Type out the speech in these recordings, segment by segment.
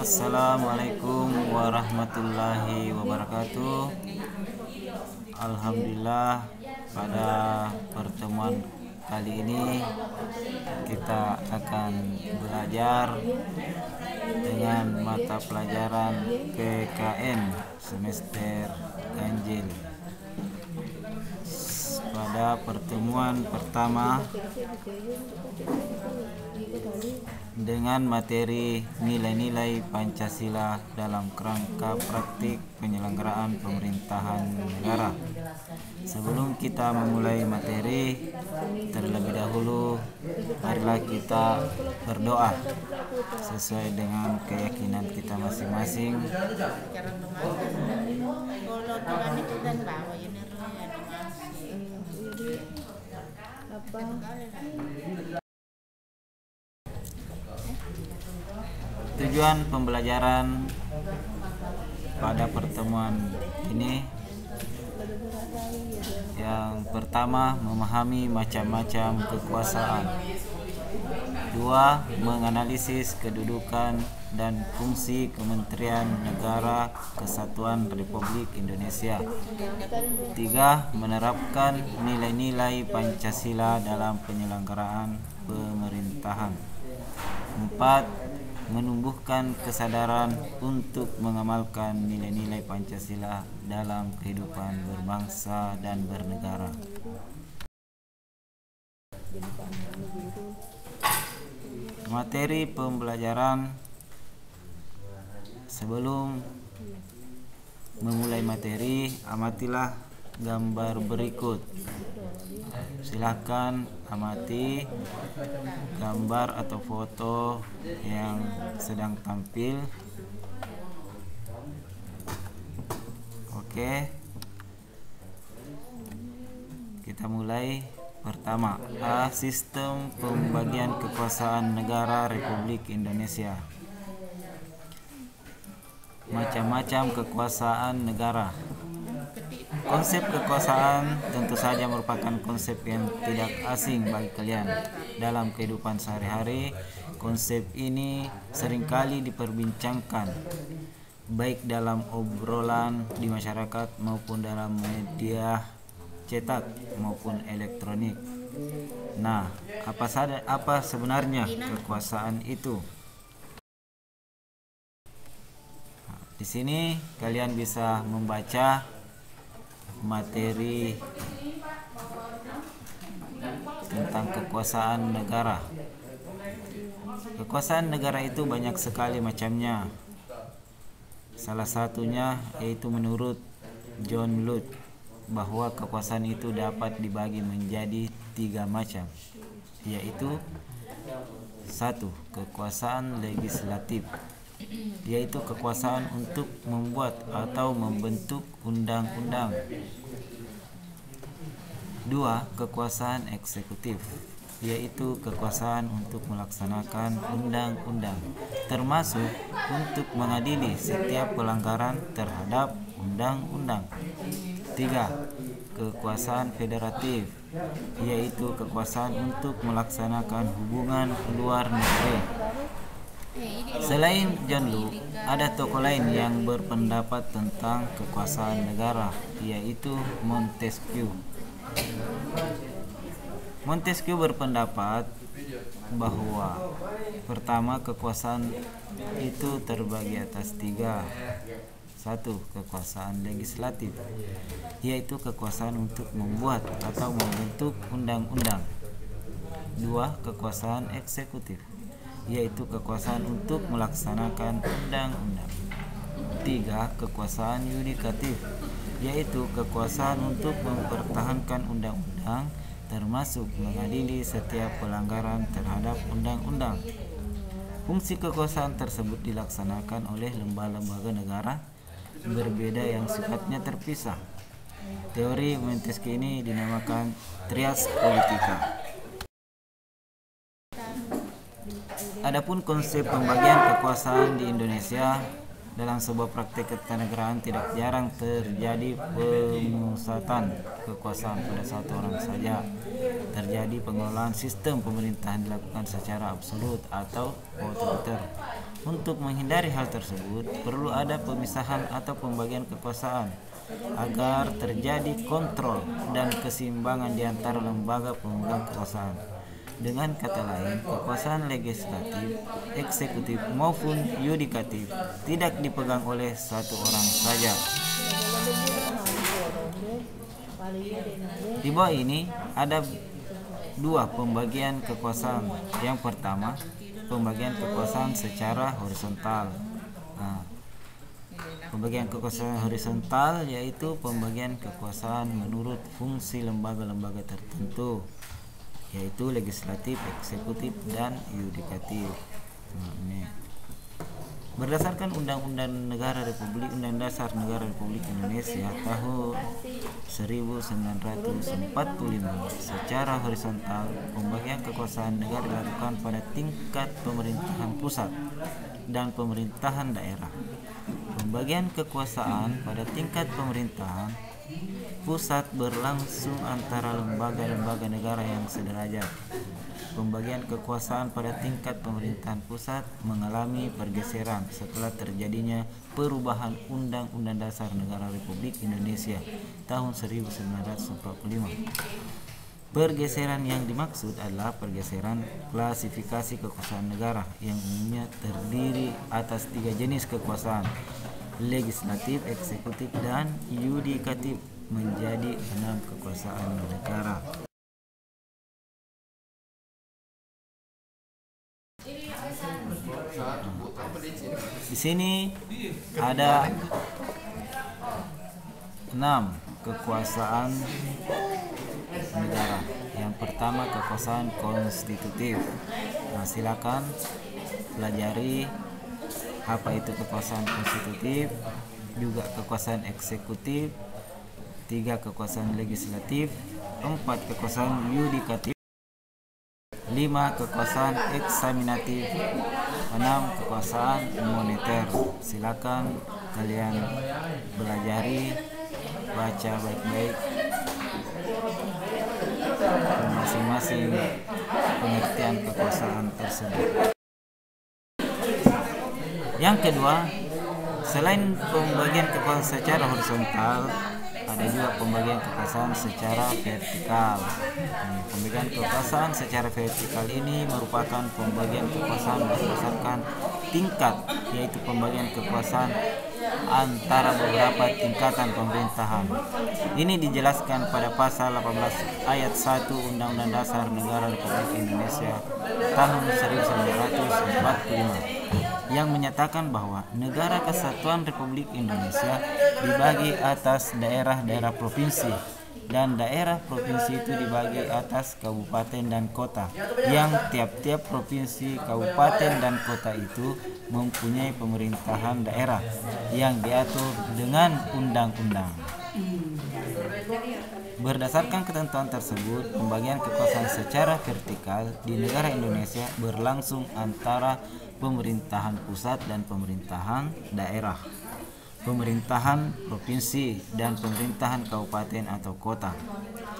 Assalamualaikum warahmatullahi wabarakatuh. Alhamdulillah, pada pertemuan kali ini kita akan belajar dengan mata pelajaran PKN semester ganjil. Pada pertemuan pertama dengan materi nilai-nilai Pancasila dalam kerangka praktik penyelenggaraan pemerintahan negara. Sebelum kita memulai materi, terlebih dahulu marilah kita berdoa sesuai dengan keyakinan kita masing-masing. Tujuan pembelajaran pada pertemuan ini yang pertama, memahami macam-macam kekuasaan. Dua, menganalisis kedudukan dan fungsi Kementerian Negara Kesatuan Republik Indonesia. Tiga, menerapkan nilai-nilai Pancasila dalam penyelenggaraan pemerintahan. Empat, menumbuhkan kesadaran untuk mengamalkan nilai-nilai Pancasila dalam kehidupan berbangsa dan bernegara. Materi pembelajaran. Sebelum memulai materi, amatilah gambar berikut. Silakan amati gambar atau foto yang sedang tampil. Oke, kita mulai. Pertama, A. Sistem pembagian kekuasaan negara Republik Indonesia. Macam-macam kekuasaan negara. Konsep kekuasaan tentu saja merupakan konsep yang tidak asing bagi kalian. Dalam kehidupan sehari-hari, konsep ini seringkali diperbincangkan, baik dalam obrolan di masyarakat maupun dalam media cetak maupun elektronik. Nah, apa sebenarnya kekuasaan itu? Nah, di sini kalian bisa membaca materi tentang kekuasaan negara. Kekuasaan negara itu banyak sekali macamnya. Salah satunya yaitu menurut John Locke bahwa kekuasaan itu dapat dibagi menjadi 3 macam, yaitu 1. Kekuasaan legislatif, yaitu kekuasaan untuk membuat atau membentuk undang-undang. 2. Kekuasaan eksekutif, yaitu kekuasaan untuk melaksanakan undang-undang, termasuk untuk mengadili setiap pelanggaran terhadap undang-undang. 3. Kekuasaan federatif, yaitu kekuasaan untuk melaksanakan hubungan luar negeri. Selain John Locke, ada tokoh lain yang berpendapat tentang kekuasaan negara, yaitu Montesquieu. Montesquieu berpendapat bahwa pertama, kekuasaan itu terbagi atas 3. 1. Kekuasaan legislatif, yaitu kekuasaan untuk membuat atau membentuk undang-undang. 2. Kekuasaan eksekutif, yaitu kekuasaan untuk melaksanakan undang-undang. 3. Kekuasaan yudikatif, yaitu kekuasaan untuk mempertahankan undang-undang, termasuk mengadili setiap pelanggaran terhadap undang-undang. Fungsi kekuasaan tersebut dilaksanakan oleh lembaga-lembaga negara berbeda yang sifatnya terpisah. Teori Montesquieu ini dinamakan trias politika. Adapun konsep pembagian kekuasaan di Indonesia, dalam sebuah praktik ketatanegaraan tidak jarang terjadi pemusatan kekuasaan pada satu orang saja. Terjadi pengelolaan sistem pemerintahan dilakukan secara absolut atau otoriter. Untuk menghindari hal tersebut, perlu ada pemisahan atau pembagian kekuasaan agar terjadi kontrol dan keseimbangan di antara lembaga pemegang kekuasaan. Dengan kata lain, kekuasaan legislatif, eksekutif maupun yudikatif tidak dipegang oleh satu orang saja. Di bawah ini ada dua pembagian kekuasaan. Yang pertama, pembagian kekuasaan secara horizontal. Pembagian kekuasaan horizontal yaitu pembagian kekuasaan menurut fungsi lembaga-lembaga tertentu, yaitu legislatif, eksekutif, dan yudikatif. Berdasarkan Undang-Undang Negara Republik Undang-Dasar Negara Republik Indonesia tahun 1945, secara horizontal pembagian kekuasaan negara dilakukan pada tingkat pemerintahan pusat dan pemerintahan daerah. Pembagian kekuasaan pada tingkat pemerintahan pusat berlangsung antara lembaga-lembaga negara yang sederajat. Pembagian kekuasaan pada tingkat pemerintahan pusat mengalami pergeseran setelah terjadinya perubahan Undang-Undang Dasar Negara Republik Indonesia tahun 1945. Pergeseran yang dimaksud adalah pergeseran klasifikasi kekuasaan negara yang umumnya terdiri atas 3 jenis kekuasaan, legislatif, eksekutif, dan yudikatif, menjadi 6 kekuasaan negara. Di sini ada 6 kekuasaan negara. Yang pertama, kekuasaan konstitutif. Silakan pelajari apa itu kekuasaan konstitutif, juga kekuasaan eksekutif, 3 kekuasaan legislatif, 4 kekuasaan yudikatif, 5 kekuasaan eksaminatif, 6 kekuasaan moneter. Silakan kalian belajari, baca baik-baik masing-masing pengertian kekuasaan tersebut. Yang kedua, selain pembagian kekuasaan secara horizontal, ada juga pembagian kekuasaan secara vertikal. Pembagian kekuasaan secara vertikal ini merupakan pembagian kekuasaan berdasarkan tingkat, yaitu pembagian kekuasaan antara beberapa tingkatan pemerintahan. Ini dijelaskan pada pasal 18 ayat 1 Undang-Undang Dasar Negara Republik Indonesia tahun 1945 yang menyatakan bahwa Negara Kesatuan Republik Indonesia dibagi atas daerah-daerah provinsi, dan daerah provinsi itu dibagi atas kabupaten dan kota, yang tiap-tiap provinsi, kabupaten, dan kota itu mempunyai pemerintahan daerah yang diatur dengan undang-undang. Berdasarkan ketentuan tersebut, pembagian kekuasaan secara vertikal di negara Indonesia berlangsung antara pemerintahan pusat dan pemerintahan daerah, pemerintahan provinsi, dan pemerintahan kabupaten atau kota.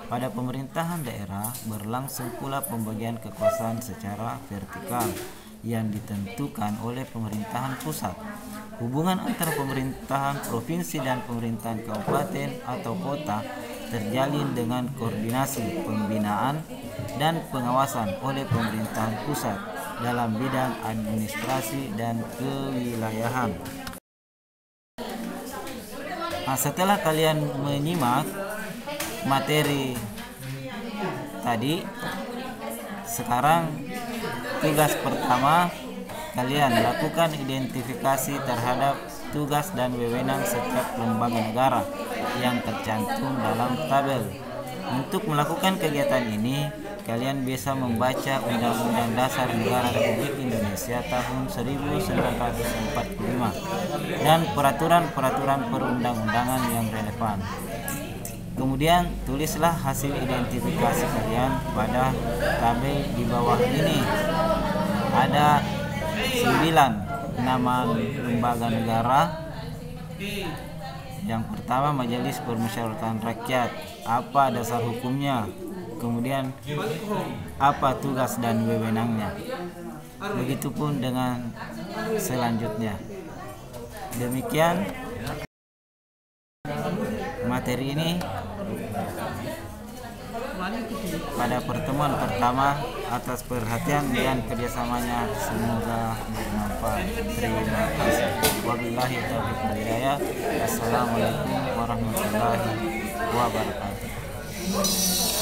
Pada pemerintahan daerah berlangsung pula pembagian kekuasaan secara vertikal yang ditentukan oleh pemerintahan pusat. Hubungan antara pemerintahan provinsi dan pemerintahan kabupaten atau kota terjalin dengan koordinasi pembinaan dan pengawasan oleh pemerintahan pusat dalam bidang administrasi dan kewilayahan. Setelah kalian menyimak materi tadi, sekarang tugas pertama kalian lakukan identifikasi terhadap tugas dan wewenang setiap lembaga negara yang tercantum dalam tabel. Untuk melakukan kegiatan ini, kalian bisa membaca Undang-Undang Dasar Negara Republik Indonesia tahun 1945 dan peraturan-peraturan perundang-undangan yang relevan. Kemudian tulislah hasil identifikasi kalian pada tabel di bawah ini. Ada 9 nama lembaga negara. Yang pertama, Majelis Permusyawaratan Rakyat. Apa dasar hukumnya? kemudian apa tugas dan wewenangnya. Begitupun dengan selanjutnya. Demikian materi ini pada pertemuan pertama. Atas perhatian dan kerjasamanya semoga bermanfaat. Terima kasih. Wabillahi taufiq wal hidayah. Assalamualaikum warahmatullahi wabarakatuh.